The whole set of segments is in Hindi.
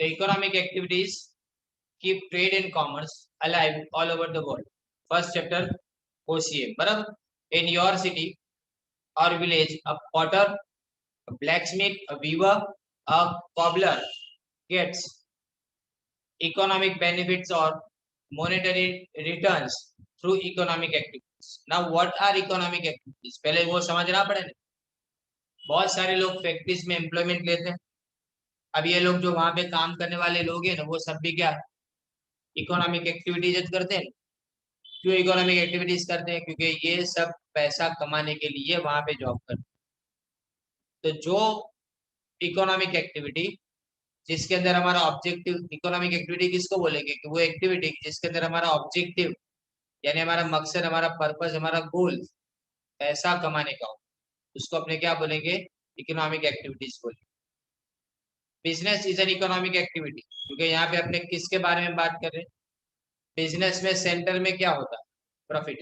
The economic activities keep trade and commerce alive all over the world. First chapter OCM. बराबर. In your city or village, a potter, a blacksmith, a weaver, a cobbler gets economic benefits or monetary returns through economic activities. Now, what are economic activities? पहले वो समझना पड़ेगा. बहुत सारे लोग फैक्ट्रीज में एम्प्लॉयमेंट लेते हैं. अब ये लोग जो वहां पे काम करने वाले लोग हैं ना, वो सब भी क्या इकोनॉमिक एक्टिविटीज करते हैं. क्यों इकोनॉमिक एक्टिविटीज करते हैं? क्योंकि ये सब पैसा कमाने के लिए वहां पे जॉब करते हैं. तो जो इकोनॉमिक एक्टिविटी जिसके अंदर हमारा ऑब्जेक्टिव, इकोनॉमिक एक्टिविटी किसको बोलेंगे कि वो एक्टिविटी जिसके अंदर हमारा ऑब्जेक्टिव यानी हमारा मकसद, हमारा पर्पस, हमारा गोल पैसा कमाने का हो, उसको अपने क्या बोलेंगे? इकोनॉमिक एक्टिविटीज बोलेंगे. Business is an economic activity, क्योंकि यहाँ पे अपने किसके बारे में बात कर रहे हैं? बिजनेस में सेंटर में क्या होता है? प्रॉफिट.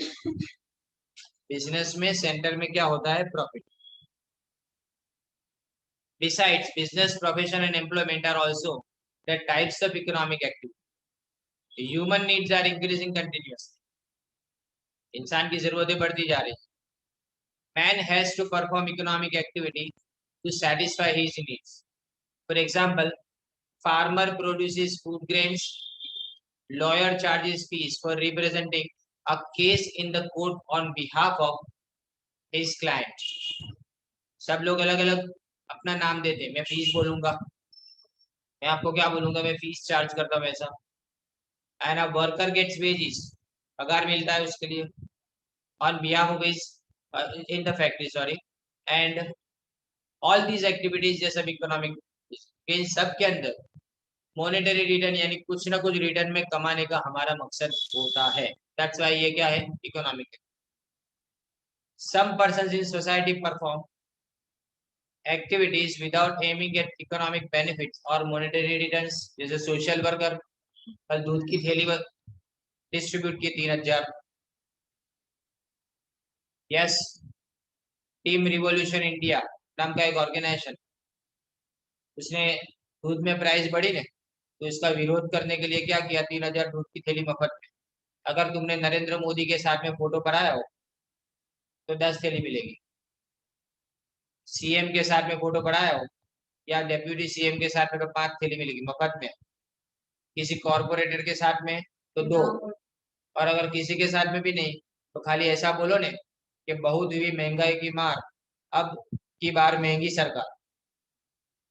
बिजनेस में सेंटर में क्या होता है? Profit. Besides, business, profession, and employment are also the types of economic activity. Human needs are increasing continuously. इंसान की जरूरतें बढ़ती जा रही. Man has to perform economic activity to satisfy his needs. For example, farmer produces food grains, lawyer charges fees for representing a case in the court on behalf of his client. सब लोग अलग अलग अपना नाम देते हैं. मैं फीस बोलूंगा, मैं आपको क्या बोलूंगा? मैं फीस चार्ज करता हूं ऐसा. And a worker gets wages, पगार मिलता है उसके लिए. On behalf of his in the factory, sorry. And all these activities जैसे इकोनॉमिक, इन सब के अंदर मॉनेटरी रिटर्न यानी कुछ ना कुछ रिटर्न में कमाने का हमारा मकसद होता है. दैट्स व्हाई ये क्या है? Economic. Some persons in society perform activities without aiming at economic benefits or monetary returns. जैसे सोशल वर्कर कल दूध की थैली डिस्ट्रीब्यूट की 3000. यस, टीम रिवॉल्यूशन इंडिया नाम का एक ऑर्गेनाइजेशन, उसने दूध में प्राइस बढ़ी ने तो इसका विरोध करने के लिए क्या किया? 3000 दूध की थैली मफत में. अगर तुमने नरेंद्र मोदी के साथ में फोटो कराया हो तो 10 थैली मिलेगी. सीएम के साथ में फोटो कराया हो या डेप्यूटी सीएम के साथ में तो 5 थैली मिलेगी मफत में. किसी कॉर्पोरेटर के साथ में तो 2, और अगर किसी के साथ में भी नहीं तो खाली ऐसा बोलो ने कि बहुत हुई महंगाई की मार, अब की बार महंगी सरकार.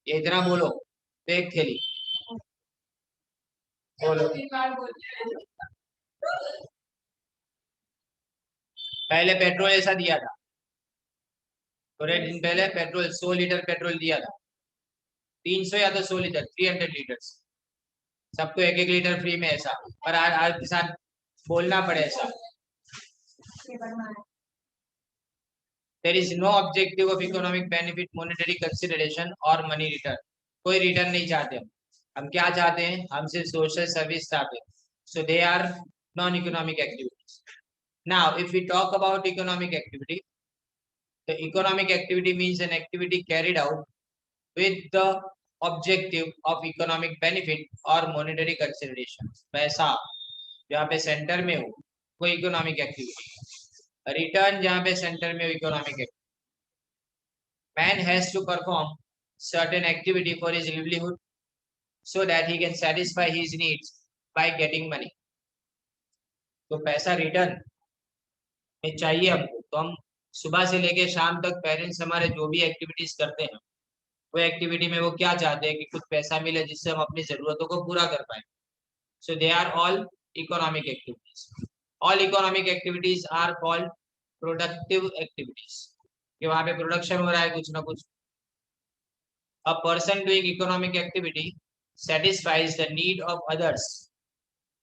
ये इतना बोलो तो 1 थैली बोलो. पहले पेट्रोल ऐसा दिया था, थोड़े दिन पहले पेट्रोल 100 लीटर पेट्रोल दिया था. 300 या तो 100 लीटर, 300 लीटर, सबको 1-1 लीटर फ्री में ऐसा. पर आज के साथ बोलना पड़े ऐसा. There is no objective of economic benefit, monetary consideration or money return. कोई रिटर्न नहीं चाहते हम क्या चाहते हैं? हम सिर्फ सोशल सर्विस चाहते हैं. So they are non-economic activities. Now, if we talk about economic activity, the economic activity means an activity carried out with the objective of economic benefit or monetary consideration. पैसा जहाँ पे सेंटर में हो वो इकोनॉमिक एक्टिविटी. रिटर्न जहाँ पे सेंटर में हो economic activity. Man has to perform certain activity for his livelihood so that he can satisfy his needs by getting money. तो पैसा रिटर्न में चाहिए हमको. तो हम सुबह से लेके शाम तक पेरेंट्स हमारे जो भी एक्टिविटीज करते हैं वो एक्टिविटी में वो क्या चाहते हैं कि कुछ पैसा मिले जिससे हम अपनी जरूरतों को पूरा कर पाए. So they are all economic activities. All economic activities are called productive activities, कि वहां पे प्रोडक्शन हो रहा है कुछ ना कुछ. A person doing economic activity satisfies the need of others.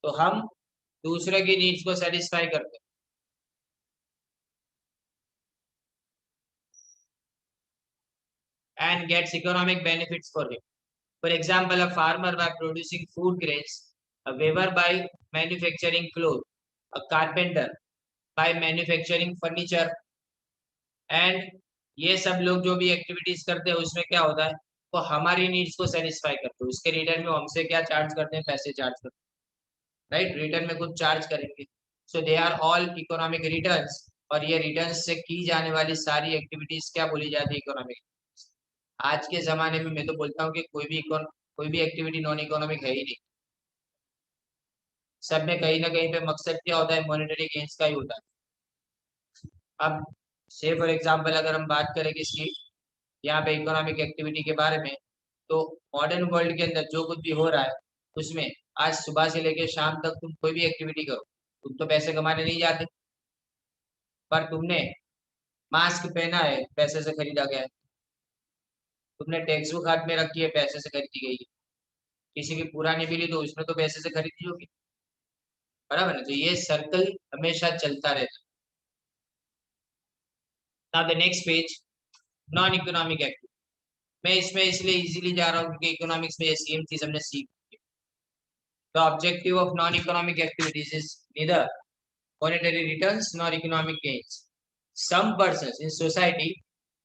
तो हम दूसरे की नीड्स को सेटिस्फाई करते हैं. And gets economic benefits for him. For example, a farmer by producing food grains, a weaver by manufacturing clothes, a carpenter by manufacturing furniture. And ये सब लोग जो भी एक्टिविटीज करते हैं उसमें क्या होता है? वो हमारी नीड्स को सेटिस्फाई करते हैं, उसके रिटर्न में हमसे क्या चार्ज करते हैं, पैसे चार्ज करते हैं, राइट, रिटर्न में कुछ चार्ज करेंगे। So they are all economic returns, और ये रिटर्न्स से की जाने वाली सारी एक्टिविटीज क्या बोली जाती है, इकोनॉमिक। आज के जमाने में मैं तो बोलता हूँ कि कोई भी एक्टिविटी नॉन इकोनॉमिक है ही नहीं। सब में कहीं ना कहीं पे मकसद क्या होता है, मॉनेटरी गेन्स का ही होता है। अब से फॉर एग्जांपल अगर हम बात करें किसकी, यहाँ पे इकोनॉमिक एक्टिविटी के बारे में, तो मॉडर्न वर्ल्ड के अंदर जो कुछ भी हो रहा है उसमें आज सुबह से लेकर शाम तक तुम कोई भी एक्टिविटी करो, तुम तो पैसे कमाने नहीं जाते, पर तुमने मास्क पहना है, पैसे से खरीदा गया है। तुमने टेक्स्ट बुक हाथ में रखी है, पैसे से खरीदी गई है। किसी की पुरानी मिली तो उसमें तो पैसे से खरीदी होगी, बराबर है। तो ये सर्कल हमेशा चलता रहता है। Now the next page, non economic activity. मैं इसमें इसलिए इजीली जा रहा हूँ क्योंकि इकोनॉमिक्स में ये सेम चीज हमने सीख। The objective of non economic activities is neither monetary returns nor economic gains. Some persons in society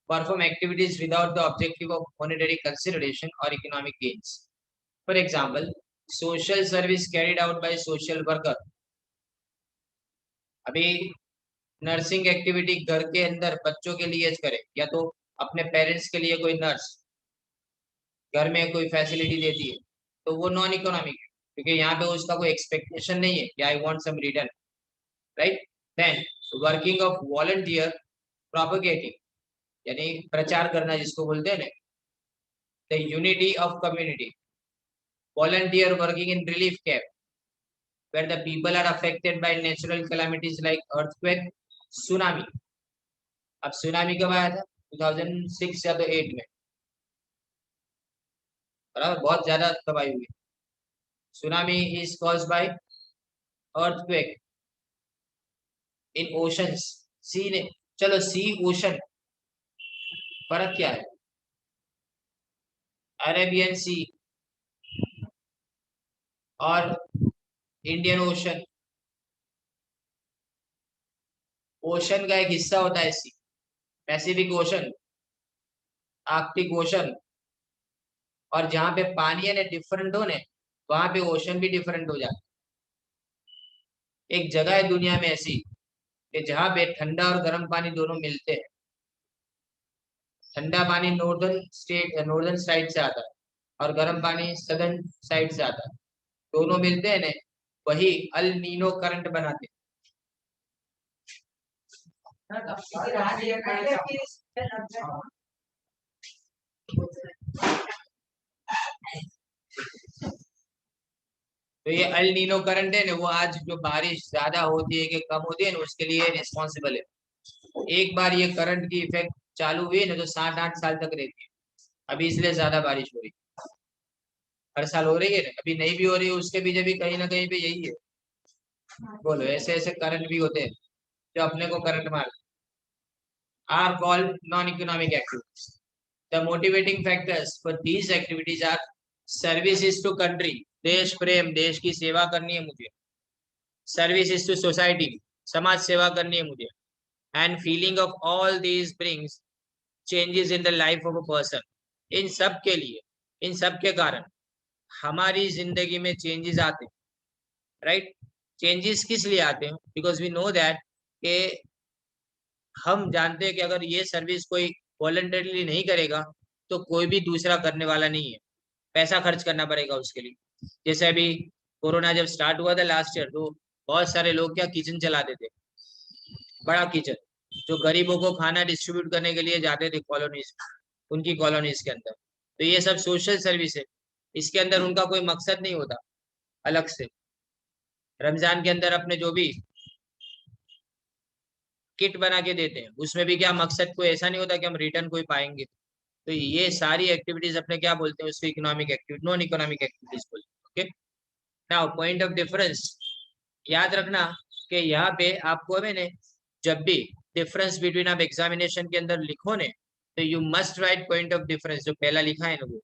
perform activities without the objective of monetary consideration or economic gains. For example, social service carried out by social worker. अभी नर्सिंग एक्टिविटी घर के अंदर बच्चों के लिए करे, या तो अपने पेरेंट्स के लिए कोई नर्स घर में कोई फैसिलिटी देती है, तो वो नॉन इकोनॉमिक है, क्योंकि यहाँ पे उसका कोई एक्सपेक्टेशन नहीं है कि I want some return, right. Then working of volunteer propagating, यानी प्रचार करना जिसको बोलते हैं ना, the unity of community. Volunteer working in relief camp where the people are affected by natural calamities like earthquake, tsunami. अब सुनामी कब आया था, 2006 या तो 8 में, बराबर, बहुत ज्यादा तबाही हुई। Tsunami is caused by earthquake in oceans, sea ने, चलो सी ओशन, फर्क क्या है, अरेबियन सी और इंडियन ओशन। ओशन का एक हिस्सा होता है सी, पैसिफिक ओशन, आर्कटिक ओशन, और जहां पे पानी है ना डिफरेंट हो ने, वहां पे ओशन भी डिफरेंट हो जाता है। एक जगह है दुनिया में ऐसी कि जहां पे ठंडा और गर्म पानी दोनों मिलते हैं। ठंडा पानी नॉर्दर्न साइड से आता है और गर्म पानी सदर्न साइड से आता है, दोनों मिलते हैं ना, वही अल नीनो करंट बनाते हैं। तो ये अल नीनो करंट है ना, वो आज जो बारिश ज्यादा होती है कि कम होती है ना, उसके लिए रिस्पॉन्सिबल है। एक बार ये करंट की इफेक्ट चालू हुई ना तो 7-8 साल तक रहती है। अभी इसलिए ज्यादा बारिश हो रही है, हर साल हो रही है ना, अभी नहीं भी हो रही है उसके पीछे भी कहीं ना कहीं पे यही है। बोलो, ऐसे ऐसे करंट भी होते हैं जो अपने को करंट मारते are called non-economic activities. The motivating factors for these activities are services to country, देश प्रेम, देश की सेवा करनी है मुझे, services to society, समाज सेवा करनी है मुझे, and feeling of all these brings changes in the life of a person. इन सब के लिए, इन सब के कारण हमारी जिंदगी में चेंजेस आते हैं, राइट। चेंजेस किस लिए आते हैं, बिकॉज वी नो दैट के हम जानते हैं कि अगर ये सर्विस कोई वॉलंटरीली नहीं करेगा तो कोई भी दूसरा करने वाला नहीं है, पैसा खर्च करना पड़ेगा उसके लिए। जैसे अभी कोरोना जब स्टार्ट हुआ था लास्ट ईयर, तो बहुत सारे लोग क्या किचन चलाते थे, बड़ा किचन, जो गरीबों को खाना डिस्ट्रीब्यूट करने के लिए जाते थे कॉलोनीज, उनकी कॉलोनीज के अंदर। तो ये सब सोशल सर्विस है, इसके अंदर उनका कोई मकसद नहीं होता अलग से। रमजान के अंदर अपने जो भी किट बना के देते हैं, उसमें भी क्या मकसद कोई ऐसा नहीं होता कि हम रिटर्न कोई पाएंगे। तो ये सारी एक्टिविटीज अपने क्या बोलते हैं, उसको economic activity, non economic activities बोलते हैं। Okay, now point of difference याद रखना कि यहाँ पे आपको मैंने जब भी डिफरेंस बिटवीन आप एग्जामिनेशन के अंदर लिखो ने, तो you must write point of difference, जो पहला लिखा है ना, वो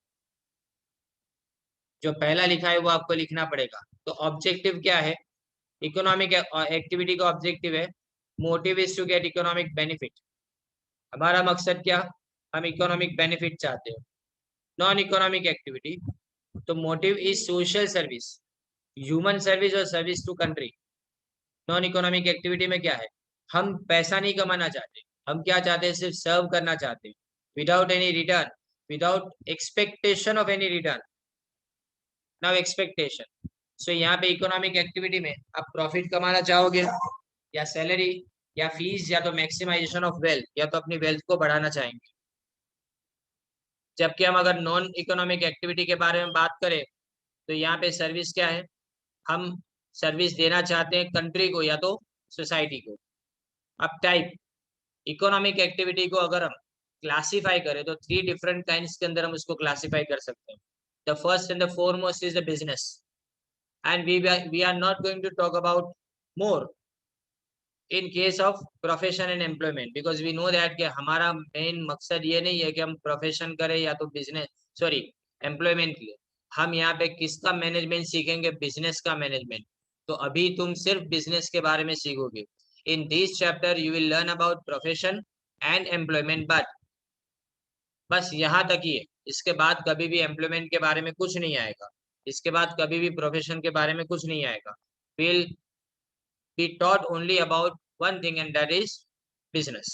जो पहला लिखा है वो आपको लिखना पड़ेगा। तो ऑब्जेक्टिव क्या है, इकोनॉमिक एक्टिविटी का ऑब्जेक्टिव है motive is to get economic benefit. हमारा मकसद क्या, हम इकोनॉमिक बेनिफिट चाहते हैं। नॉन इकोनॉमिक एक्टिविटी, तो motive is social service, human service और service to country. Non economic activity में क्या है, हम पैसा नहीं कमाना चाहते, हम क्या चाहते हैं, सिर्फ सर्व करना चाहते हैं, without any return, without expectation of any return. Now expectation, so यहाँ पे इकोनॉमिक एक्टिविटी में आप प्रॉफिट कमाना चाहोगे, या सैलरी, या फीस, या तो मैक्सिमाइजेशन ऑफ वेल्थ, या तो अपनी वेल्थ को बढ़ाना चाहेंगे। जबकि हम अगर नॉन इकोनॉमिक एक्टिविटी के बारे में बात करें, तो यहाँ पे सर्विस क्या है, हम सर्विस देना चाहते हैं कंट्री को या तो सोसाइटी को। अब टाइप, इकोनॉमिक एक्टिविटी को अगर हम क्लासिफाई करें तो 3 डिफरेंट काइंड्स के अंदर हम उसको क्लासिफाई कर सकते हैं। The first and the foremost is the business, and we are not going to talk about more in case of profession and employment, because we know that कि हमारा मेन मकसद ये नहीं है कि हम प्रोफेशन करें या तो बिजनेस, सॉरी, एम्प्लॉयमेंट के लिए। हम यहाँ पे किसका मैनेजमेंट सीखेंगे, बिजनेस का मैनेजमेंट। तो अभी तुम सिर्फ बिजनेस के बारे में सीखोगे। In this chapter you will learn about profession and employment, but बस यहाँ तक ही है। इसके बाद कभी भी एम्प्लॉयमेंट के बारे में कुछ नहीं आएगा, इसके बाद कभी भी प्रोफेशन के बारे में कुछ नहीं आएगा। Will be taught only about one thing and that is business।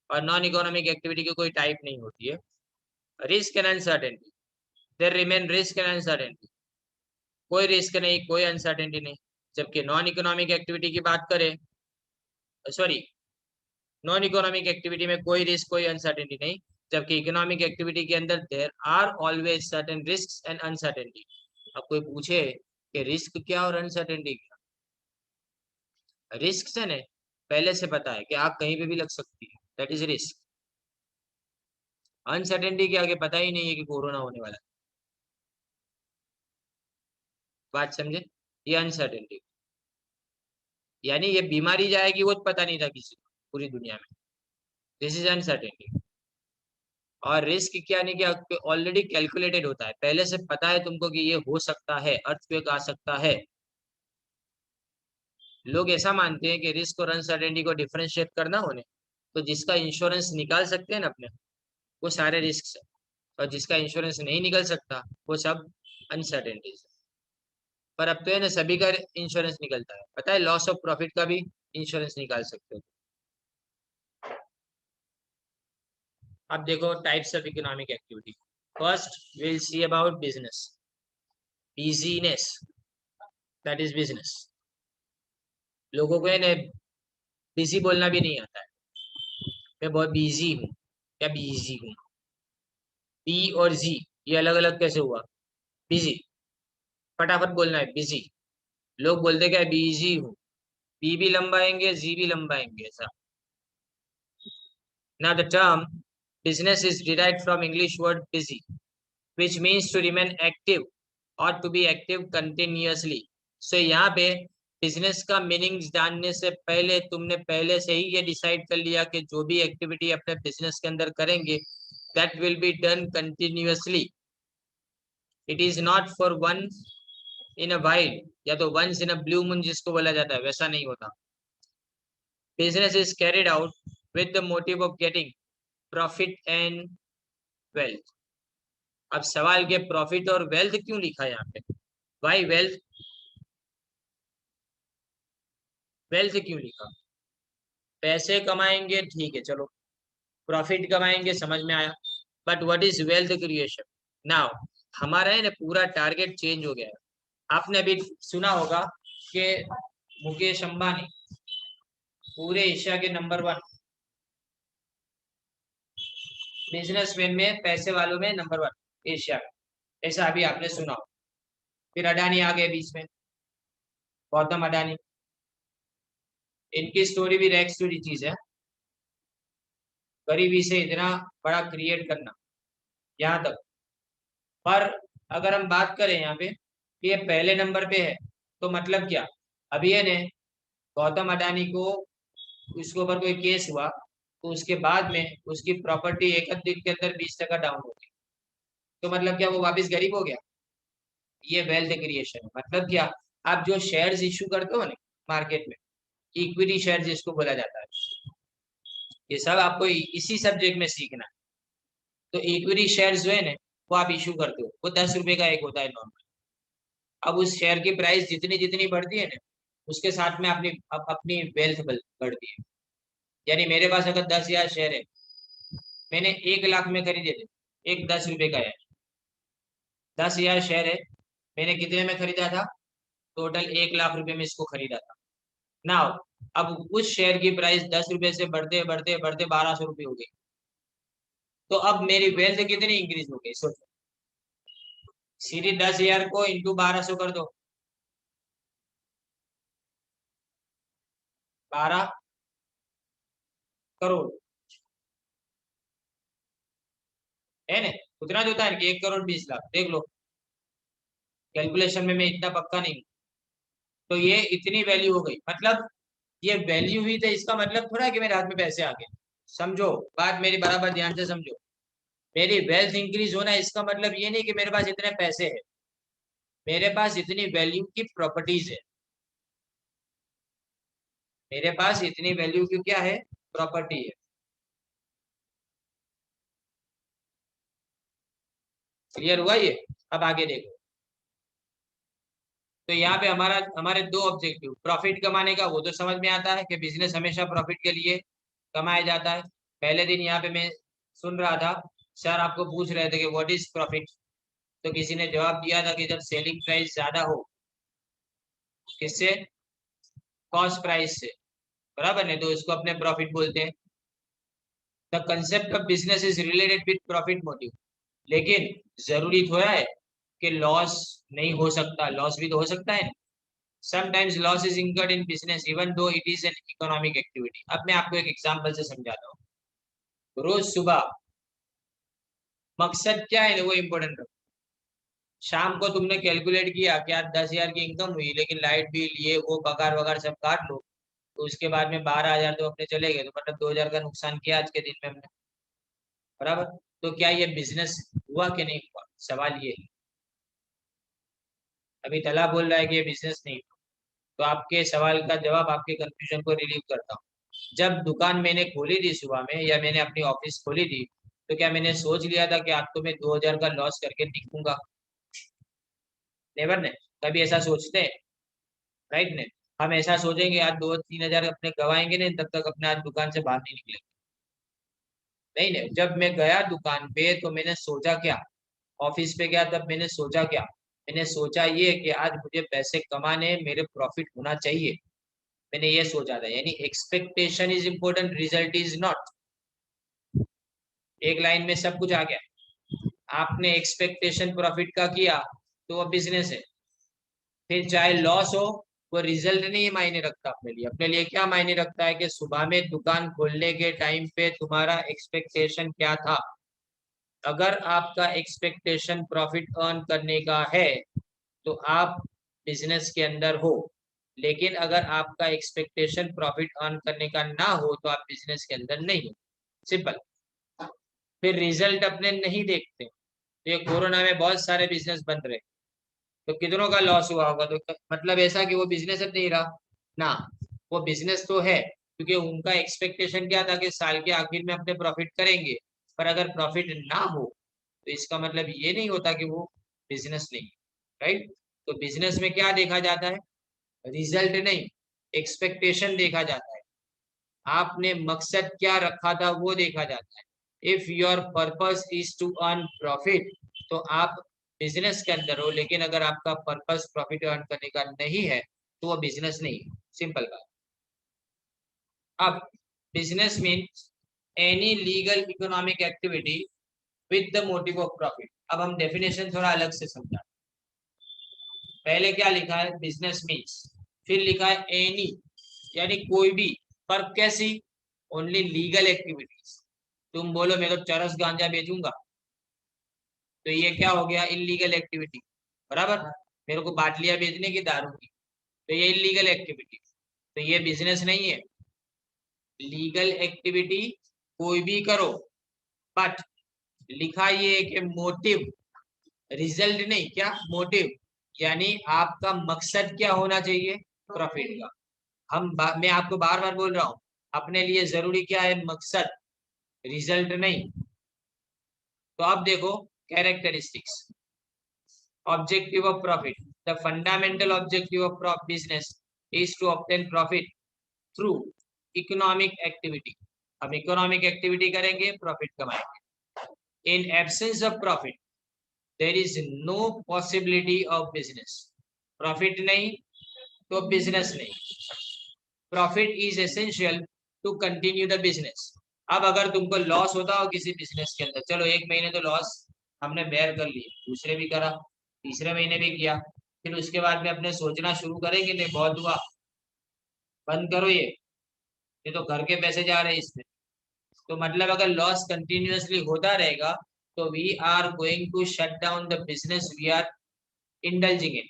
और नॉन इकोनॉमिक एक्टिविटी की कोई टाइप नहीं होती है। Risk and uncertainty, there remain risk and uncertainty, कोई रिस्क नहीं, कोई अनसर्टेनिटी नहीं। जबकि नॉन इकोनॉमिक एक्टिविटी की बात करें, सॉरी, नॉन इकोनॉमिक एक्टिविटी में कोई रिस्क, कोई अनसर्टेनिटी नहीं, जबकि इकोनॉमिक एक्टिविटी के अंदर there are always certain risk and uncertainty. अब कोई पूछे कि रिस्क क्या और अनसर्टेनिटी क्या, रिस्क से ने पहले से पता है कि आग कहीं पे भी लग सकती है, दैट इज रिस्क। अनसर्टेनिटी के आगे पता ही नहीं है कि कोरोना होने वाला है, बात समझे, ये अनसर्टेनिटी, यानी ये बीमारी जाएगी वो पता नहीं था किसी को पूरी दुनिया में, दिस इज अनसर्टेनिटी। और रिस्क क्या नहीं, कि ऑलरेडी कैलकुलेटेड होता है, पहले से पता है तुमको कि ये हो सकता है, अर्थक्वेक आ सकता है। लोग ऐसा मानते हैं कि रिस्क और अनसर्टेनिटी को डिफरेंशिएट करना होने, तो जिसका इंश्योरेंस निकाल सकते हैं ना अपने, वो सारे रिस्क है, और जिसका इंश्योरेंस नहीं निकल सकता वो सब अनसर्टेनिटीज है। पर अब तो है ना, सभी का इंश्योरेंस निकलता है, पता है, लॉस ऑफ प्रॉफिट का भी इंश्योरेंस निकाल सकते हो। अब देखो types of economic activity. First will see about business, business, that is business. लोगों को है ना बिजी बोलना भी नहीं आता है, मैं बहुत बिजी हूँ या बिजी हूँ, बी और जी ये अलग अलग कैसे हुआ, बिजी, फटाफट बोलना है बिजी। लोग बोलते क्या, बिजी हूँ, बी भी लंबाएंगे, जी भी लंबाएंगे, ऐसा। Now the term business is derived from English word busy, which means to remain active or to be active continuously। So यहाँ पे बिजनेस का मीनिंग जानने से पहले तुमने पहले से ही ये डिसाइड कर लिया कि जो भी एक्टिविटी अपने बिजनेस के अंदर करेंगे that will be done continuously, it is not for once in a while या तो once in a blue moon जिसको बोला जाता है, वैसा नहीं होता। Business is carried out with the motive of getting profit and wealth। अब सवाल के प्रॉफिट और वेल्थ क्यों लिखा है यहाँ पे, वाई वेल्थ, वेल्थ क्यों लिखा, पैसे कमाएंगे ठीक है चलो, प्रॉफिट कमाएंगे समझ में आया, but what is wealth creation. Now हमारा है ना पूरा टारगेट चेंज हो गया है। आपने अभी सुना होगा कि मुकेश अंबानी पूरे एशिया के नंबर 1 बिजनेसमैन में, पैसे वालों में नंबर 1 एशिया में, ऐसा अभी आपने सुना हो। फिर अडानी आ गए बीच में, गौतम अडानी, इनकी स्टोरी भी रैग स्टोरी चीज है, गरीबी से इतना बड़ा क्रिएट करना यहाँ तक। पर अगर हम बात करें यहाँ पे कि ये पहले नंबर पे है, तो मतलब क्या, अभी ये ने गौतम अडानी को, उसके ऊपर कोई केस हुआ तो उसके बाद में उसकी प्रॉपर्टी एक दिन के अंदर 20% डाउन हो गई, तो मतलब क्या वो वापस गरीब हो गया, ये वेल्थ क्रिएशन है। मतलब क्या, आप जो शेयर्स इश्यू करते हो ना मार्केट में, इक्विटी शेयर जिसको बोला जाता है, ये सब आपको इसी सब्जेक्ट में सीखना है। तो इक्विटी शेयर जो है ना, वो आप इशू करते हो, वो 10 रुपए का एक होता है नॉर्मल। अब उस शेयर की प्राइस जितनी जितनी बढ़ती है ना, उसके साथ में अपनी वेल्थ बढ़ती है। यानी मेरे पास अगर 10,000 शेयर है, मैंने 1 लाख में खरीदे थे, एक 10 रुपए का है, 10,000 शेयर है, मैंने कितने में खरीदा था? टोटल 1 लाख रुपए में इसको खरीदा था। नाउ अब उस शेयर की प्राइस 10 रुपए से बढ़ते बढ़ते बढ़ते 1,200 रुपये हो गई। तो अब मेरी वेल्थ कितनी इंक्रीज हो गई सोचो। सीधे 10,000 को इंटू 1,200 कर दो, 12 करोड़ है ना। उतना जो होता है कि 1,20,00,000, देख लो कैलकुलेशन में मैं इतना पक्का नहीं हूँ। तो ये इतनी वैल्यू हो गई, मतलब ये वैल्यू हुई, तो इसका मतलब थोड़ा कि मेरे हाथ में पैसे आ गए। समझो बात मेरी, बराबर ध्यान से समझो। मेरी वेल्थ इंक्रीज होना इसका मतलब ये नहीं कि मेरे पास इतने पैसे हैं, मेरे पास इतनी वैल्यू की प्रॉपर्टीज है, मेरे पास इतनी वैल्यू की क्या है, प्रॉपर्टी है। क्लियर हुआ ये? अब आगे देखो। तो यहाँ पे हमारे दो ऑब्जेक्टिव, प्रॉफिट कमाने का वो तो समझ में आता है कि बिजनेस हमेशा प्रॉफिट के लिए कमाया जाता है। पहले दिन यहाँ पे मैं सुन रहा था, सर आपको पूछ रहे थे कि व्हाट इज प्रॉफिट, तो किसी ने जवाब दिया था कि जब सेलिंग प्राइस ज्यादा हो, किससे, कॉस्ट प्राइस से, बराबर नहीं, तो इसको अपने प्रॉफिट बोलते हैं। The concept of business is related with profit motive. लेकिन जरूरी थोड़ा है कि लॉस नहीं हो सकता, लॉस भी तो हो सकता है। Sometimes loss is incurred in business even though it is an economic activity. अब मैं आपको एक एग्जांपल से समझाता हूँ। रोज सुबह मकसद क्या है वो इम्पोर्टेंट रखो। शाम को तुमने कैलकुलेट किया कि आज 10,000 की इनकम हुई, लेकिन लाइट बिल ये वो पगार वगार सब काट लो, तो उसके बाद में 12,000 तो अपने चले गए, तो मतलब 2,000 का नुकसान किया आज के दिन में हमने, बराबर। तो क्या ये बिजनेस हुआ कि नहीं हुआ, सवाल ये है। अभी तला बोल रहा है कि ये बिजनेस नहीं हुआ। तो आपके सवाल का जवाब, आपके कंफ्यूजन को रिलीव करता हूँ। जब दुकान मैंने खोली थी सुबह में, या मैंने अपनी ऑफिस खोली थी, तो क्या मैंने सोच लिया था कि आज तो मैं 2,000 का लॉस करके निकलूंगा? नेवर ने। कभी ऐसा सोचते हैं? राइट ने। हम ऐसा सोचेंगे आज 2-3 हजार अपने गवाएंगे नहीं, तब तक अपने आज दुकान से बाहर नहीं निकलेंगे। नहीं नहीं, जब मैं गया दुकान पे तो मैंने सोचा क्या, ऑफिस पे गया तब मैंने सोचा क्या, मैंने सोचा ये कि आज मुझे पैसे कमाने, मेरे प्रॉफिट होना चाहिए, मैंने ये सोचा था। यानी expectation is important, result is not. एक लाइन में सब कुछ आ गया। आपने एक्सपेक्टेशन प्रॉफिट का किया तो वो बिजनेस है। फिर चाहे लॉस हो, वो रिजल्ट नहीं मायने रखता अपने लिए। अपने लिए क्या मायने रखता है कि सुबह में दुकान खोलने के टाइम पे तुम्हारा एक्सपेक्टेशन क्या था। अगर आपका एक्सपेक्टेशन प्रॉफिट अर्न करने का है तो आप बिजनेस के अंदर हो। लेकिन अगर आपका एक्सपेक्टेशन प्रॉफिट अर्न करने का ना हो तो आप बिजनेस के अंदर नहीं हो। सिंपल। फिर रिजल्ट अपने नहीं देखते। तो ये कोरोना में बहुत सारे बिजनेस बंद रहे, तो कितनों का लॉस हुआ होगा, तो मतलब ऐसा कि वो बिजनेस अब नहीं रहा ना। वो बिजनेस तो है, क्योंकि उनका एक्सपेक्टेशन क्या था कि साल के आखिर में अपने प्रॉफिट करेंगे। पर अगर प्रॉफिट ना हो तो इसका मतलब ये नहीं होता कि वो बिजनेस नहीं, राइट। तो बिजनेस में क्या देखा जाता है, रिजल्ट नहीं, एक्सपेक्टेशन देखा जाता है। आपने मकसद क्या रखा था वो देखा जाता है। If your purpose is to earn profit, तो आप बिजनेस के अंदर हो। लेकिन अगर आपका पर्पस प्रॉफिट अर्न करने का नहीं है तो वो बिजनेस नहीं है। सिंपल बात। अब business means any legal economic activity with the motive of profit. अब हम डेफिनेशन थोड़ा अलग से समझा। पहले क्या लिखा है, बिजनेस मीन्स, फिर लिखा है एनी, यानी कोई भी, पर कैसी, ओनली लीगल एक्टिविटीज। तुम बोलो मैं तो चरस गांजा बेचूंगा, तो ये क्या हो गया, इलीगल एक्टिविटी, बराबर। मेरे को बाटलियां बेचने की दारू की, तो ये इलीगल एक्टिविटी, तो ये बिजनेस नहीं है। लीगल एक्टिविटी कोई भी करो, बट लिखा ये कि मोटिव, रिजल्ट नहीं, क्या मोटिव, यानी आपका मकसद क्या होना चाहिए, प्रॉफिट का। मैं आपको बार बार बोल रहा हूँ, अपने लिए जरूरी क्या है, मकसद, रिजल्ट नहीं। तो अब देखो, characteristics. Objective of profit. The fundamental objective of business is to obtain profit through economic activity. हम इकोनॉमिक एक्टिविटी करेंगे, प्रॉफिट कमाएंगे. In absence of profit there is no possibility of business. Profit नहीं तो बिजनेस नहीं. Profit is essential to continue the business. अब अगर तुमको लॉस होता हो किसी बिजनेस के अंदर, चलो एक महीने तो लॉस हमने बेयर कर लिए, दूसरे भी करा, तीसरे महीने भी किया, फिर उसके बाद में अपने सोचना शुरू करेंगे नहीं बहुत हुआ, बंद करो ये तो घर के पैसे जा रहे हैं इसमें. तो मतलब अगर लॉस कंटिन्यूअसली होता रहेगा तो we are going to shut down the business we are indulging in.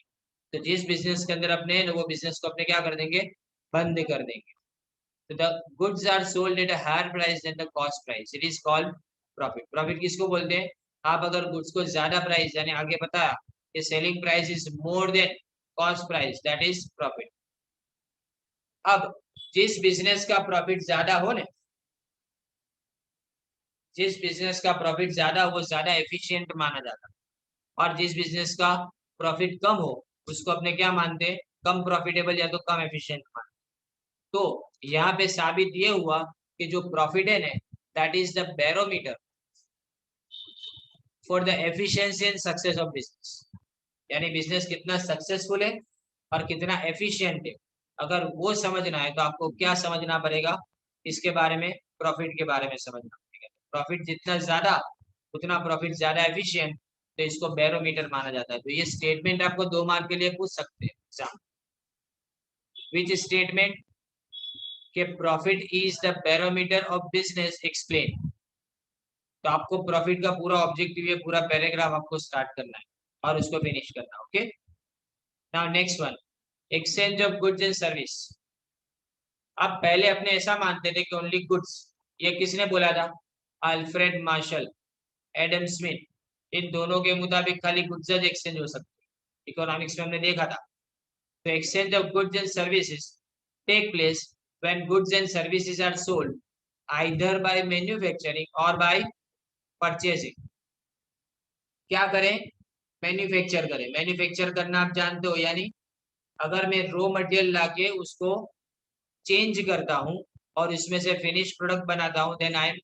तो जिस बिजनेस के अंदर अपने वो बिजनेस को अपने क्या कर देंगे, बंद कर देंगे. तो the goods are sold at a higher price than the cost price, it is called profit. Profit किसको बोलते हैं? आप अगर गुड्स को ज्यादा प्राइस, यानी आगे बताया कि selling price is more than cost price, that is profit. अब जिस बिजनेस का प्रॉफिट ज्यादा हो ना, जिस बिजनेस का प्रॉफिट ज्यादा हो वो ज्यादा एफिशिएंट माना जाता है, और जिस बिजनेस का प्रॉफिट कम हो उसको अपने क्या मानते हैं, कम प्रॉफिटेबल या तो कम एफिशिएंट मानते. तो यहाँ पे साबित ये हुआ कि जो प्रॉफिट है ना, that is the barometer for the efficiency and success of business. यानी बिजनेस कितना सक्सेसफुल है और कितना एफिशिएंट है. अगर वो समझना है तो आपको क्या समझना पड़ेगा, इसके बारे में, प्रॉफिट के बारे में समझना पड़ेगा. प्रॉफिट जितना ज्यादा उतना प्रॉफिट ज्यादा एफिशिएंट, तो इसको बैरोमीटर माना जाता है. तो ये स्टेटमेंट आपको 2 मार्क के लिए पूछ सकते हैं. विच स्टेटमेंट के profit is the barometer of business explain. तो आपको प्रॉफिट का पूरा ऑब्जेक्टिव, ये पूरा पैराग्राफ आपको स्टार्ट करना है और उसको फिनिश करना. Okay, now next one, exchange of goods and service. अब पहले अपने ऐसा मानते थे कि ओनली गुड्स. ये किसने बोला था? Alfred Marshall, Adam Smith. इन दोनों के मुताबिक खाली गुड्स एक्सचेंज हो सकते हैं. इकोनॉमिक्स में हमने देखा था. तो exchange of goods and services take place when goods and services are sold either by manufacturing or by purchasing. क्या करें? मैन्युफैक्चर करें. मैन्युफैक्चर करना आप जानते हो, यानी अगर मैं रॉ मटेरियल लाके उसको चेंज करता हूं और इसमें से फिनिश प्रोडक्ट बनाता हूं, then I am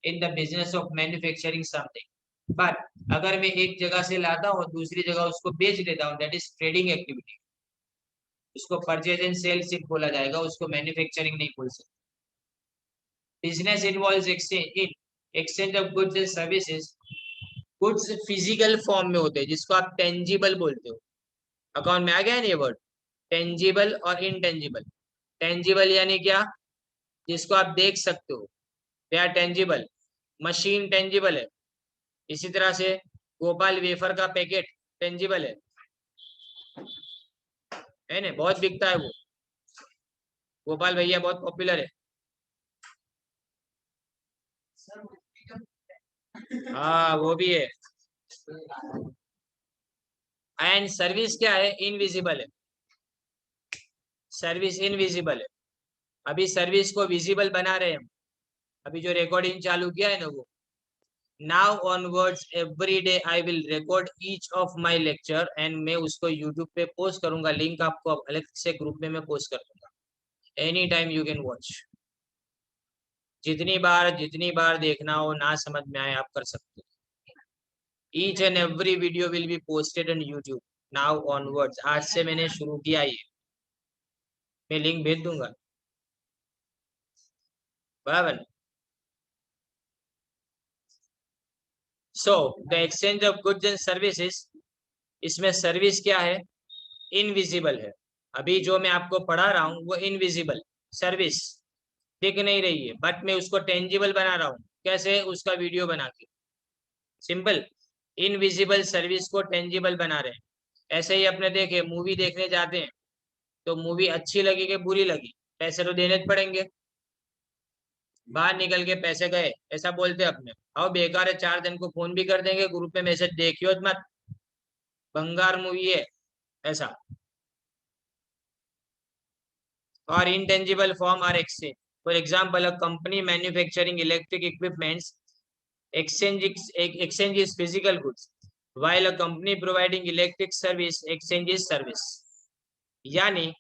in the business of manufacturing something. But अगर मैं एक जगह से लाता हूं दूसरी जगह उसको बेच देता हूं, दैट इज ट्रेडिंग एक्टिविटी. उसको परचेज एंड सेल सिर्फ बोला जाएगा, उसको मैन्युफैक्चरिंग नहीं बोल सकते. Business involves exchange of goods and services. Goods physical form में होते हैं जिसको आप टेंजिबल बोलते हो. अकाउंट में आ गया ना ये वर्ड, टेंजिबल और इनटेंजिबल. टेंजिबल यानी क्या? जिसको आप देख सकते हो, they are tangible. Machine tangible इसी तरह से गोपाल वेफर का पैकेट टेंजिबल है ना, बहुत बिकता है वो. गोपाल भैया बहुत पॉपुलर है. हाँ वो भी है. एंड सर्विस क्या है? इनविजिबल है. सर्विस इनविजिबल है. अभी सर्विस को विजिबल बना रहे हैं हम. अभी जो रिकॉर्डिंग चालू किया है ना वो. Now onwards every day I will record each of my lecture and मैं उसको YouTube पे पोस्ट करूंगा. लिंक आपको अलग से ग्रुप में मैं पोस्ट कर दूंगा. Any time you can watch. जितनी बार देखना हो, ना समझ में आए आप कर सकते हो. Each and every video will be posted on YouTube now onwards. आज से मैंने शुरू किया ये. मैं लिंक भेज दूंगा. बराबर. So the exchange of goods and services, इसमें सर्विस क्या है? इनविजिबल है. अभी जो मैं आपको पढ़ा रहा हूँ वो इनविजिबल सर्विस दिख नहीं रही है, बट मैं उसको टेंजिबल बना रहा हूँ. कैसे? उसका वीडियो बना के. सिंपल. इनविजिबल सर्विस को टेंजिबल बना रहे हैं. ऐसे ही अपने देखे, मूवी देखने जाते हैं तो मूवी अच्छी लगी कि बुरी लगी, पैसे तो देने पड़ेंगे. बाहर निकल के पैसे गए ऐसा बोलते अपने, आओ बेकार है, 4 दिन को फोन भी कर देंगे, ग्रुप में मैसेज देखियो मत, बंगार मूवी है ऐसा. और intangible form are exchange. For example, a company manufacturing electric equipments exchange is physical goods, while a company providing electric service, exchange is service. यानी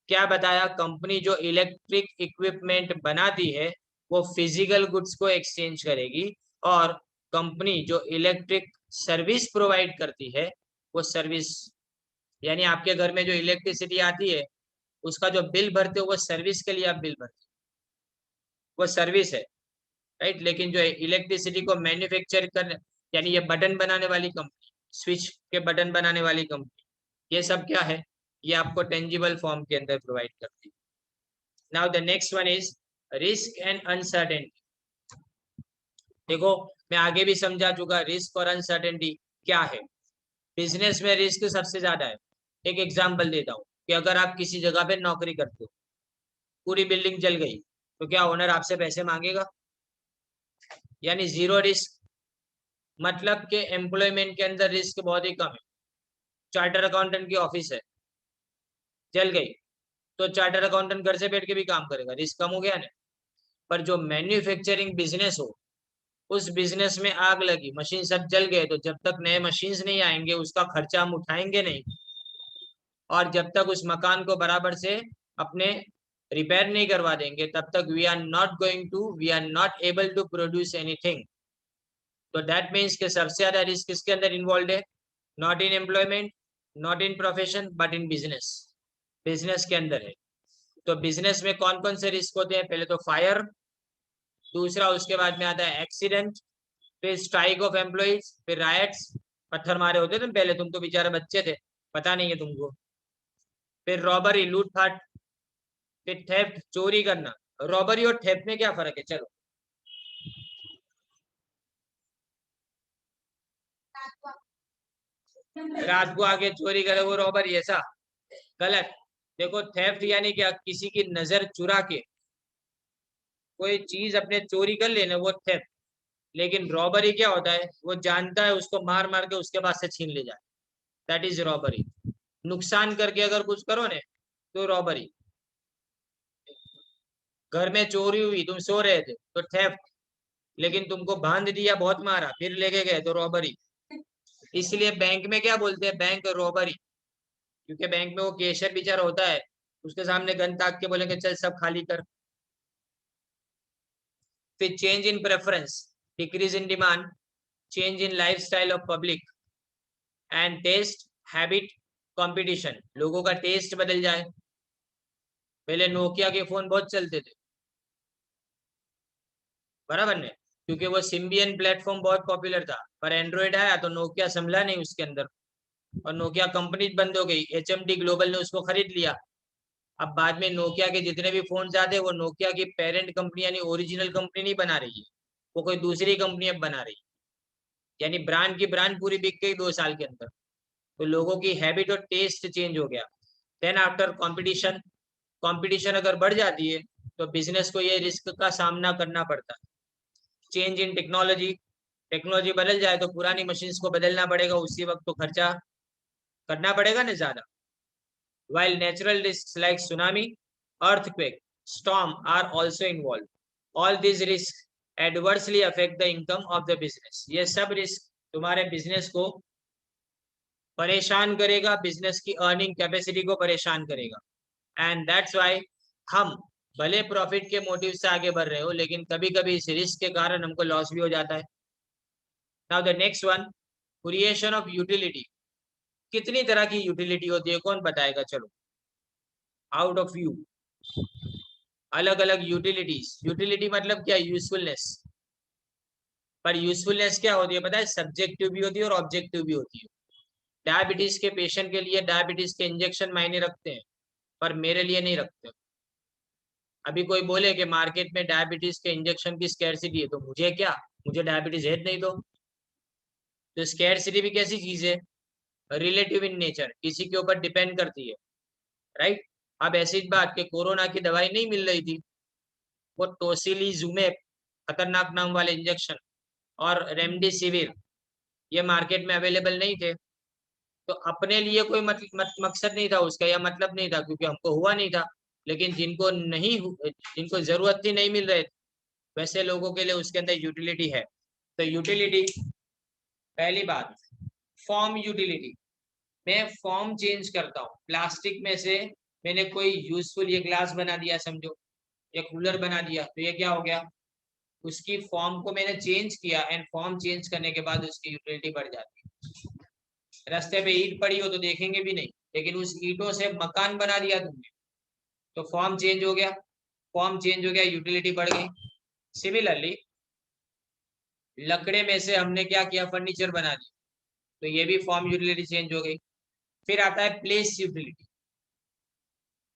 क्या बताया, कंपनी जो इलेक्ट्रिक इक्विपमेंट बनाती है वो फिजिकल गुड्स को एक्सचेंज करेगी, और कंपनी जो इलेक्ट्रिक सर्विस प्रोवाइड करती है वो सर्विस, यानी आपके घर में जो इलेक्ट्रिसिटी आती है उसका जो बिल भरते हो वो सर्विस के लिए आप बिल भरते हो, वो सर्विस है, राइट। लेकिन जो इलेक्ट्रिसिटी को मैन्युफैक्चर कर, यानी ये बटन बनाने वाली कंपनी, स्विच के बटन बनाने वाली कंपनी, ये सब क्या है, ये आपको टेंजिबल फॉर्म के अंदर प्रोवाइड करती है। Now the next one is risk and uncertainty. देखो मैं आगे भी समझा चुका रिस्क और अनसर्टेनिटी क्या है। बिजनेस में रिस्क सबसे ज्यादा है। एक एग्जांपल देता हूँ कि अगर आप किसी जगह पे नौकरी करते हो, पूरी बिल्डिंग जल गई, तो क्या ओनर आपसे पैसे मांगेगा? यानी जीरो रिस्क, मतलब के एम्प्लॉयमेंट के अंदर रिस्क बहुत ही कम है। चार्टर अकाउंटेंट की ऑफिस है, जल गई, तो चार्टर अकाउंटेंट घर से बैठ के भी काम करेगा, रिस्क कम हो गया ना। पर जो मैन्युफैक्चरिंग बिजनेस हो, उस बिजनेस में आग लगी, मशीन सब जल गए, तो जब तक नए मशीन्स नहीं आएंगे उसका खर्चा हम उठाएंगे नहीं, और जब तक उस मकान को बराबर से अपने रिपेयर नहीं करवा देंगे तब तक we are not able to produce anything. तो दैट मीन्स के सबसे ज्यादा रिस्क किसके अंदर इन्वॉल्व है? Not in employment, not in profession, but in business, business के अंदर है। तो बिजनेस में कौन कौन से रिस्क होते हैं? पहले तो फायर, दूसरा उसके बाद में आता है एक्सीडेंट, फिर स्ट्राइक ऑफ एम्प्लॉइज, फिर रायट्स, पत्थर मारे होते थे पहले, तुम तो बेचारे बच्चे थे, पता नहीं है तुमको। फिर रॉबरी, लूटपाट, फिर थेफ्ट, चोरी करना। रॉबरी और थेफ्ट में क्या फर्क है? चलो, रात को आके चोरी करे वो रॉबरी, ऐसा गलत। देखो थेफ्ट यानी क्या, किसी की नजर चुरा के कोई चीज अपने चोरी कर लेना, वो थेफ्ट। लेकिन रॉबरी क्या होता है, वो जानता है उसको मार मार के उसके पास से छीन ले जाए, दैट इज रॉबरी। नुकसान करके अगर कुछ करो ने तो रॉबरी। घर में चोरी हुई, तुम सो रहे थे तो थेफ्ट, लेकिन तुमको बांध दिया, बहुत मारा, फिर लेके गए तो रॉबरी। इसलिए बैंक में क्या बोलते हैं? बैंक रॉबरी, क्योंकि बैंक में वो कैशियर बेचारा होता है, उसके सामने गन ताक के बोलेंगे चल सब खाली कर। फिर change in preference, decrease in demand, change in lifestyle of public, and taste, habit, competition, लोगों का टेस्ट बदल जाए। पहले नोकिया के फोन बहुत चलते थे, बराबर ने, क्योंकि वो सिम्बियन प्लेटफॉर्म बहुत पॉपुलर था। पर एंड्रॉइड आया तो नोकिया संभला नहीं उसके अंदर, और नोकिया कंपनी बंद हो गई, एचएमडी ग्लोबल ने उसको खरीद लिया। अब बाद में नोकिया के जितने भी फोन आते हैं वो नोकिया की पेरेंट कंपनी यानी ओरिजिनल कंपनी नहीं बना रही है, वो कोई दूसरी कंपनी अब बना रही है, यानी ब्रांड की ब्रांड पूरी बिक गई 2 साल के अंदर। तो लोगों की हैबिट और टेस्ट चेंज हो गया। देन आफ्टर कंपटीशन, कंपटीशन अगर बढ़ जाती है तो बिजनेस को ये रिस्क का सामना करना पड़ता है। चेंज इन टेक्नोलॉजी, टेक्नोलॉजी बदल जाए तो पुरानी मशीन्स को बदलना पड़ेगा, उसी वक्त तो खर्चा करना पड़ेगा ना ज्यादा। while natural risks like tsunami, earthquake, storm are also involved. All these risks adversely affect the income of the business. ये सब रिस्क तुम्हारे बिजनेस को परेशान करेगा, बिजनेस की अर्निंग कैपेसिटी को परेशान करेगा। एंड दैट्स वाई हम भले प्रॉफिट के मोटिव से आगे बढ़ रहे हो, लेकिन कभी कभी इस रिस्क के कारण हमको लॉस भी हो जाता है। Now the next one, creation of utility. कितनी तरह की यूटिलिटी होती है, कौन बताएगा? चलो, आउट ऑफ यू, अलग अलग यूटिलिटीज। यूटिलिटी मतलब क्या? यूजफुलनेस। पर यूजफुलनेस क्या होती है पता है? सब्जेक्टिव भी होती है और ऑब्जेक्टिव भी होती है। डायबिटीज के पेशेंट के लिए डायबिटीज के इंजेक्शन मायने रखते हैं, पर मेरे लिए नहीं रखते। अभी कोई बोले कि मार्केट में डायबिटीज के इंजेक्शन की स्कैरसिटी है, तो मुझे क्या, मुझे डायबिटीज है नहीं। तो स्कैरसिटी भी कैसी चीज है? रिलेटिव इन नेचर, किसी के ऊपर डिपेंड करती है, राइट। अब ऐसी बात कि कोरोना की दवाई नहीं मिल रही थी, वो टोसिलीजुमेब, खतरनाक नाम वाले इंजेक्शन, और रेमडेसिविर, ये मार्केट में अवेलेबल नहीं थे। तो अपने लिए कोई मकसद नहीं था उसका, या मतलब नहीं था, क्योंकि हमको हुआ नहीं था। लेकिन जिनको जरूरत थी, नहीं मिल रहे थे, वैसे लोगों के लिए उसके अंदर यूटिलिटी है। तो यूटिलिटी, पहली बात फॉर्म यूटिलिटी, मैं फॉर्म चेंज करता हूँ। प्लास्टिक में से मैंने कोई यूजफुल ये ग्लास बना दिया समझो, या कूलर बना दिया, तो ये क्या हो गया, उसकी फॉर्म को मैंने चेंज किया, एंड फॉर्म चेंज करने के बाद उसकी यूटिलिटी बढ़ जाती है। रास्ते पे ईंट पड़ी हो तो देखेंगे भी नहीं, लेकिन उस ईंटों से मकान बना दिया तुमने, तो फॉर्म चेंज हो गया, फॉर्म चेंज हो गया, यूटिलिटी बढ़ गई। सिमिलरली लकड़े में से हमने क्या किया, फर्नीचर बना दिया, तो ये भी फॉर्म यूटिलिटी चेंज हो गई। फिर आता है प्लेस यूटिलिटी।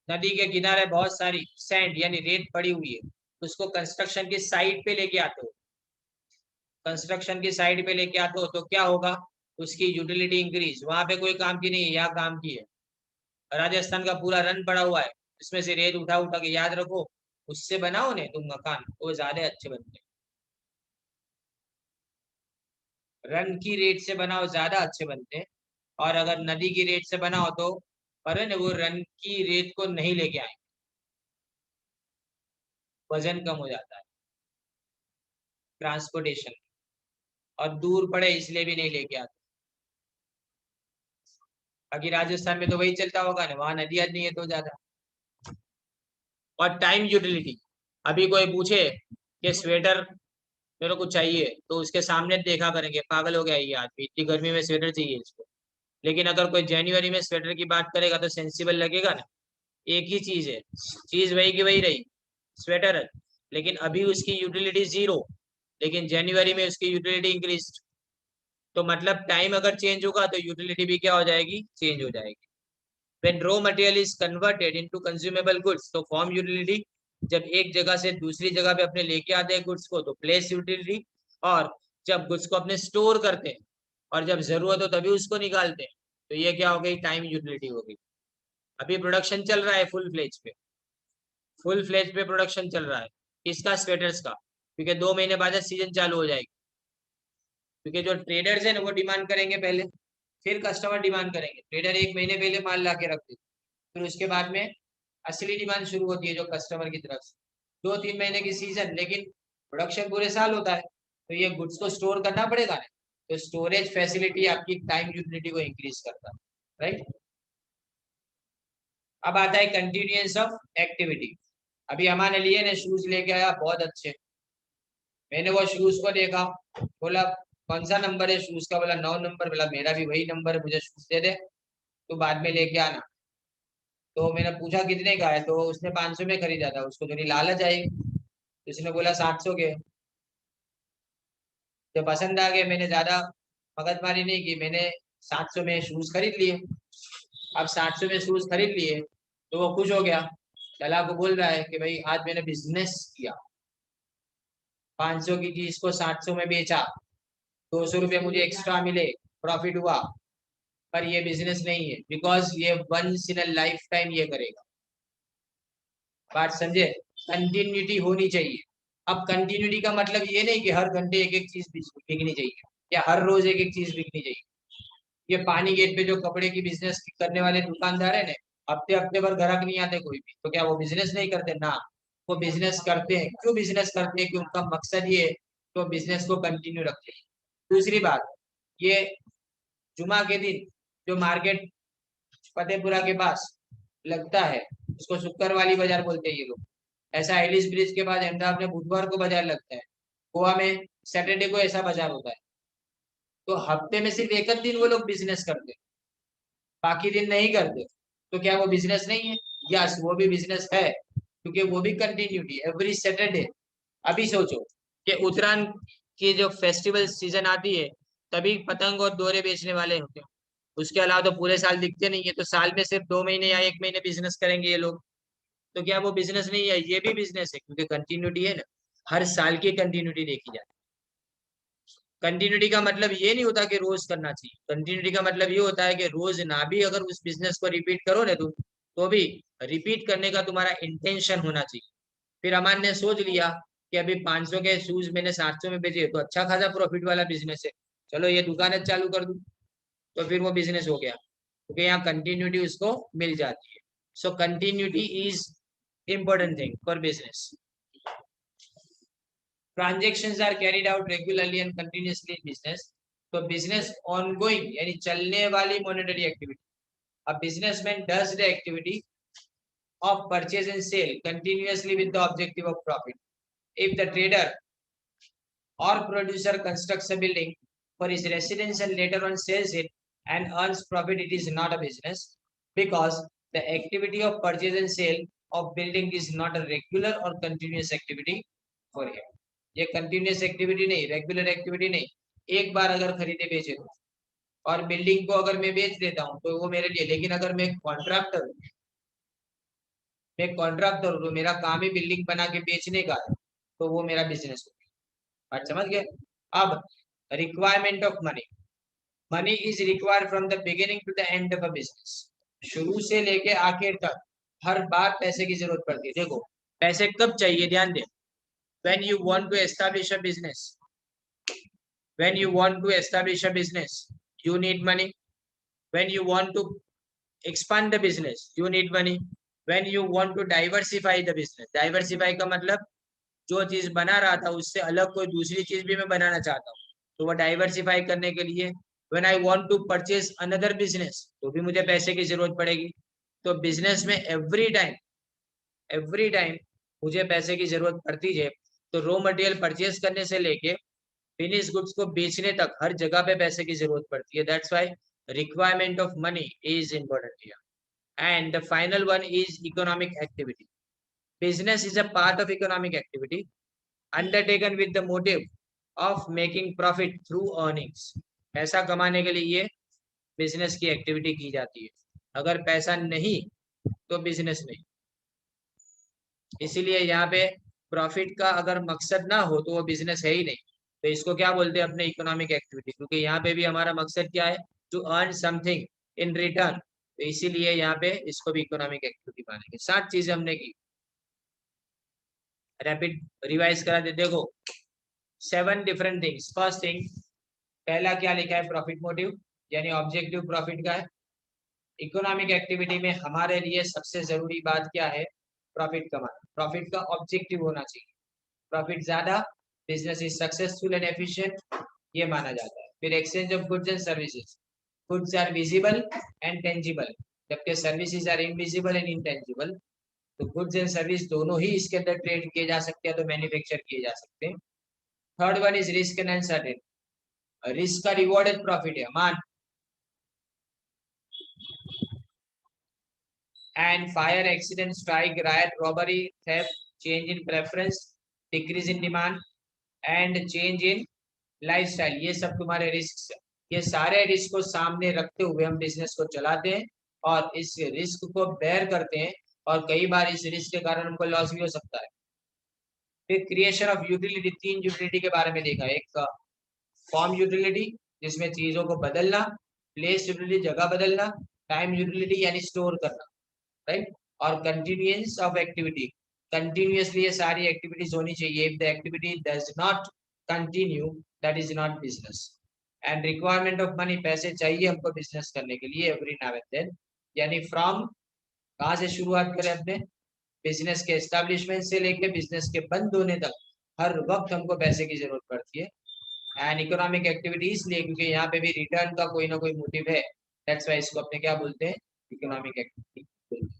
नदी के किनारे बहुत सारी सैंड यानी रेत पड़ी हुई है, उसको कंस्ट्रक्शन की साइट पे लेके आते हो, कंस्ट्रक्शन की साइट पे लेके आते हो तो क्या होगा, उसकी यूटिलिटी इंक्रीज। वहां पे कोई काम की नहीं है, यहाँ काम की है। राजस्थान का पूरा रन पड़ा हुआ है, इसमें से रेत उठा उठा के, याद रखो उससे बनाओ ने तुम मकान, वो ज्यादा अच्छे बनते हैं। रन की रेत से बनाओ, ज्यादा अच्छे बनते हैं। और अगर नदी की रेत से बनाओ तो पर वो रन की रेत को नहीं लेके आए, वजन कम हो जाता है ट्रांसपोर्टेशन, और दूर पड़े इसलिए भी नहीं लेके आते। बाकी राजस्थान में तो वही चलता होगा ना, वहां नदियां नहीं है तो ज्यादा। और टाइम यूटिलिटी, अभी कोई पूछे कि स्वेटर मेरे को चाहिए, तो उसके सामने देखा करेंगे पागल हो गया ये आदमी, इतनी गर्मी में स्वेटर चाहिए इसको। लेकिन अगर कोई जनवरी में स्वेटर की बात करेगा तो सेंसिबल लगेगा ना। एक ही चीज है, चीज वही की वही रही, स्वेटर है, लेकिन अभी उसकी यूटिलिटी जीरो, लेकिन जनवरी में उसकी यूटिलिटी इंक्रीज। तो मतलब टाइम अगर चेंज होगा तो यूटिलिटी भी क्या हो जाएगी, चेंज हो जाएगी। When raw material is converted into consumable goods, तो फॉर्म यूटिलिटी, जब एक जगह से दूसरी जगह पे अपने लेके आते हैं गुड्स को तो प्लेस यूटिलिटी, और जब गुड्स को अपने स्टोर करते हैं और जब जरूरत हो तभी उसको निकालते हैं, तो ये क्या हो गई, टाइम यूटिलिटी हो गई। अभी प्रोडक्शन चल रहा है फुल फ्लेज पे, फुल फ्लेज पे प्रोडक्शन चल रहा है, किसका, स्वेटर्स का, क्योंकि 2 महीने बाद सीजन चालू हो जाएगी। क्योंकि जो ट्रेडर्स है ना वो डिमांड करेंगे पहले, फिर कस्टमर डिमांड करेंगे। ट्रेडर 1 महीने पहले माल ला के रख देते, फिर उसके बाद में असली डिमांड शुरू होती है जो कस्टमर की तरफ से। 2-3 महीने की सीजन, लेकिन प्रोडक्शन पूरे साल होता है, तो ये गुड्स को स्टोर करना पड़ेगा ना, तो स्टोरेज फैसिलिटी आपकी टाइम यूटिलिटी को इंक्रीज करता है, राइट। अब आता है कंटिन्यूएंस ऑफ एक्टिविटी। अभी हमारे लिए ने शूज लेके आया बहुत अच्छे, मैंने वो शूज को देखा, बोला कौन सा नंबर है शूज का, बोला 9 नंबर, बोला मेरा भी वही नंबर है, मुझे शूज दे दे, तो बाद में लेके आना। तो मैंने पूछा कितने का है, तो उसने 500 में खरीदा था, उसको थोड़ी लालच आई, तो उसने बोला 700 के। जब पसंद आ गए, मैंने ज्यादा मगजमारी नहीं की, मैंने 700 में शूज खरीद लिए। अब 700 में शूज खरीद लिए तो वो खुश हो गया, दलाल को बोल रहा है कि भाई आज मैंने बिजनेस किया, 500 की चीज को 700 में बेचा, 200 रुपये मुझे एक्स्ट्रा मिले, प्रॉफिट हुआ। पर ये बिजनेस नहीं है, बिकॉज ये once in a life time ये करेगा। बात समझे, कंटिन्यूटी होनी चाहिए। अब कंटिन्यूटी का मतलब ये नहीं कि हर घंटे एक एक चीज बिकनी चाहिए, या हर रोज एक एक चीज बिकनी चाहिए। ये पानी गेट पे जो कपड़े की बिजनेस करने वाले दुकानदार है ना, हफ्ते हफ्ते भर ग्राहक नहीं आते कोई भी, तो क्या वो बिजनेस नहीं करते ना, वो बिजनेस करते हैं। क्यों बिजनेस करते हैं, कि उनका मकसद ये है तो बिजनेस को कंटिन्यू रखते हैं। दूसरी बात, ये जुमा के दिन जो मार्केट फतेहपुरा के पास लगता है, उसको शुक्र वाली बाजार बोलते हैं ये लोग। ऐसा एलिस ब्रिज के पास अहमदाबाद में बुधवार को बाजार लगता है, गोवा में सैटरडे को ऐसा बाजार होता है। तो हफ्ते में सिर्फ एक दिन वो लोग बिजनेस करते हैं, बाकी दिन नहीं करते, तो क्या वो बिजनेस नहीं है? यस, वो भी बिजनेस है, क्योंकि वो भी कंटिन्यूटी एवरी सैटरडे। अभी सोचो कि उत्तरायण की जो फेस्टिवल सीजन आती है, तभी पतंग और दोरे बेचने वाले होते हैं, उसके अलावा तो पूरे साल दिखते नहीं है। तो साल में सिर्फ 2 महीने या 1 महीने बिजनेस करेंगे ये लोग, तो क्या वो बिजनेस नहीं है? ये भी बिजनेस है, क्योंकि कंटिन्यूटी है ना, हर साल की कंटिन्यूटी देखी जाए। कंटिन्यूटी का मतलब ये नहीं होता कि रोज करना चाहिए, कंटिन्यूटी का मतलब ये होता है कि रोज ना भी अगर उस बिजनेस को रिपीट करो ना तुम, तो भी रिपीट करने का तुम्हारा इंटेंशन होना चाहिए। फिर अमान ने सोच लिया कि अभी 500 के शूज मैंने 700 में बेचे, तो अच्छा खासा प्रॉफिट वाला बिजनेस है, चलो ये दुकान चालू कर दूं, तो फिर वो बिजनेस हो गया, क्योंकि यहाँ कंटिन्यूटी उसको मिल जाती है। So continuity is important thing for business. Transactions are carried out regularly and continuously in business. तो बिजनेस ऑनगोइंग यानी चलने वाली monetary activity. A businessman does the activity of purchase and sale continuously with the objective of profit. If the trader or producer constructs a building for his residence and later on sells it and earns profit, it is not a business because the activity of purchase and sale of building is not a regular or continuous activity for him. ये continuous activity नहीं, regular activity नहीं। एक बार अगर खरीदे बेचे तो, और बिल्डिंग को अगर मैं बेच देता हूँ तो वो मेरे लिए, लेकिन अगर मैं कॉन्ट्रैक्टर हूँ, तो मेरा काम ही बिल्डिंग बना के बेचने का है, तो वो मेरा बिजनेस हो गया। बात समझ गए? अब requirement of money. Money is required from the beginning to the end of a business. शुरू से लेके आखिर तक हर बार पैसे की जरूरत पड़ती है। देखो पैसे कब चाहिए, ध्यान दे। When you want to establish a business, when you want to establish a business you need money. When you want to expand the business you need money. when you want to diversify the business, diversify का मतलब जो चीज बना रहा था उससे अलग कोई दूसरी चीज भी मैं बनाना चाहता हूँ, तो वो डाइवर्सिफाई करने के लिए when I want to purchase another business तो भी मुझे पैसे की जरूरत पड़ेगी। तो बिजनेस में एवरी टाइम मुझे पैसे की जरूरत पड़ती है। तो रॉ मटेरियल परचेज करने से लेके फिनिश गुड्स को बेचने तक हर जगह पे पैसे की जरूरत पड़ती है। That's why requirement of money is important here. And the final one is economic activity. Business is a part of economic activity undertaken with the motive of making profit through earnings. पैसा कमाने के लिए ये बिजनेस की एक्टिविटी की जाती है। अगर पैसा नहीं तो बिजनेस नहीं। इसीलिए यहाँ पे प्रॉफिट का अगर मकसद ना हो तो वो बिजनेस है ही नहीं। तो इसको क्या बोलते हैं अपने इकोनॉमिक एक्टिविटी, क्योंकि यहाँ पे भी हमारा मकसद क्या है, to earn something in return. तो इसीलिए यहाँ पे इसको भी इकोनॉमिक एक्टिविटी मानेंगे। 7 चीजें हमने की, रैपिड रिवाइज करा दे। देखो 7 डिफरेंट थिंग्स। फर्स्ट थिंग, पहला क्या लिखा है, प्रॉफिट मोटिव यानी ऑब्जेक्टिव प्रॉफिट का है। इकोनॉमिक एक्टिविटी में हमारे लिए सबसे जरूरी बात क्या है, प्रॉफिट कमाना। प्रॉफिट का ऑब्जेक्टिव होना चाहिए। प्रॉफिट ज्यादा, business is successful and efficient, ये माना जाता है। फिर exchange of goods and services, goods are visible and tangible, जबकि services are invisible and intangible. तो गुड्स एंड सर्विस दोनों ही इसके अंदर ट्रेड किए जा सकते हैं, तो मैन्युफैक्चर किए जा सकते हैं। Third one is risk and uncertain, risk का रिवॉर्डेड प्रॉफिट है, मान and fire, accident, strike, riot, robbery, theft, change in preference, decrease in demand and change in lifestyle, ये सब तुम्हारे रिस्क। ये सारे रिस्क को सामने रखते हुए हम बिजनेस को चलाते हैं और इस रिस्क को बेयर करते हैं, और कई बार इस रिस्क के कारण हमको लॉस भी हो सकता है। फिर क्रिएशन ऑफ यूटिलिटी, 3 यूटिलिटी के बारे में देखा। एक फॉर्म यूटिलिटी जिसमें चीजों को बदलना, प्लेस यूटिलिटी जगह बदलना, टाइम यूटिलिटी यानी स्टोर करना, राइट, और कंटिन्यूएंस ऑफ एक्टिविटी, कंटिन्यूअसली ये सारी एक्टिविटीज होनी चाहिए। If the activity does not continue that is not business. And requirement of money, पैसे चाहिए हमको बिजनेस करने के लिए एवरी नाउ एंड देन, यानी फ्रॉम कहाँ से शुरुआत करें, अपने बिजनेस के एस्टेब्लिशमेंट से लेके बिजनेस के बंद होने तक हर वक्त हमको पैसे की जरूरत पड़ती है। एंड इकोनॉमिक एक्टिविटी इसलिए क्योंकि यहाँ पे भी रिटर्न का कोई ना कोई मोटिव है, दैट्स व्हाई इसको अपने क्या बोलते हैं, इकोनॉमिक एक्टिविटी बोलते हैं।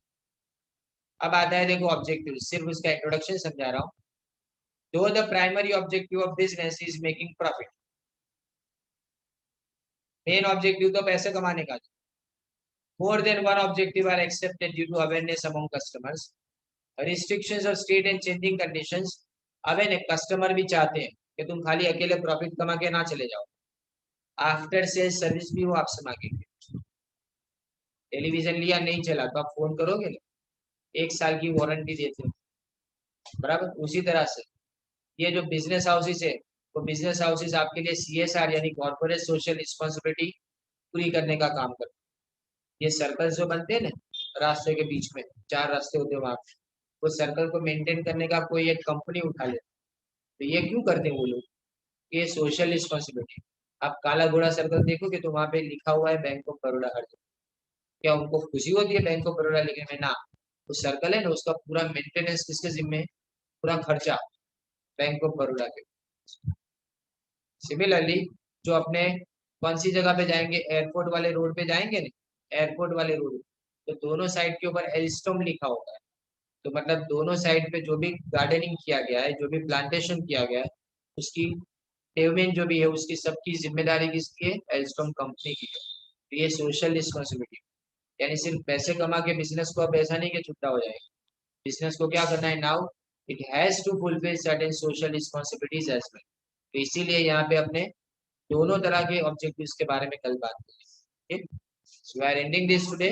अब आता है देखो ऑब्जेक्टिव, सिर्फ उसका इंट्रोडक्शन समझा रहा हूँ। दो the primary objective of business is making profit, main objective तो पैसे कमाने का। More than one objective are accepted due to awareness among customers, restrictions of state and changing conditions. Aware customer भी चाहते हैं कि तुम खाली अकेले प्रॉफिट कमा के ना चले जाओ, आफ्टर सेल सर्विस भी वो आपसे मांगेंगे। टेलीविजन लिया नहीं चला तो आप फोन करोगे ना, 1 साल की वारंटी देते हो, बराबर। उसी तरह से ये जो बिजनेस हाउसेस है, वो बिजनेस हाउसेस आपके लिए CSR यानी कॉर्पोरेट सोशल रिस्पॉन्सिबिलिटी पूरी करने का काम करते हैं। ये सर्कल जो बनते हैं ना रास्ते के बीच में, 4 रास्ते होते हैं वहां, वो सर्कल को मेंटेन करने का कोई एक कंपनी उठा ले, तो ये क्यों करते हैं वो लोग, ये सोशल रिस्पॉन्सिबिलिटी। आप काला घोड़ा सर्कल देखोगे तो वहां पे लिखा हुआ है बैंक ऑफ बड़ौदा हर जगह। क्या उनको खुशी होती है बैंक ऑफ बड़ौदा लिखने में? ना, वो सर्कल है ना, उसका पूरा मेंटेनेंस किसके जिम्मे है, पूरा खर्चा बैंक ऑफ बड़ौदा के। सिमिलरली जो अपने कौन सी जगह पे जाएंगे, एयरपोर्ट वाले रोड पे जाएंगे ना, एयरपोर्ट वाले रोड, तो दोनों साइड के ऊपर एल्स्टॉम लिखा होता है। तो मतलब दोनों साइड पे जो भी गार्डनिंग किया गया है, जो भी प्लांटेशन किया गया है, उसकी पेमेंट जो भी है उसकी सबकी जिम्मेदारी किसकी है, एल्स्टॉम कंपनी की है। तो ये सोशल रिस्पॉन्सिबिलिटी, यानी सिर्फ पैसे कमा के बिजनेस को अब ऐसा नहीं कि छुट्टा हो जाएगा, बिजनेस को क्या करना है now, it has to fulfil certain social responsibilities as well. तो इसीलिए यहाँ पे अपने दोनों तरह के ऑब्जेक्टिव्स के बारे में कल बात करें। So we are ending this today.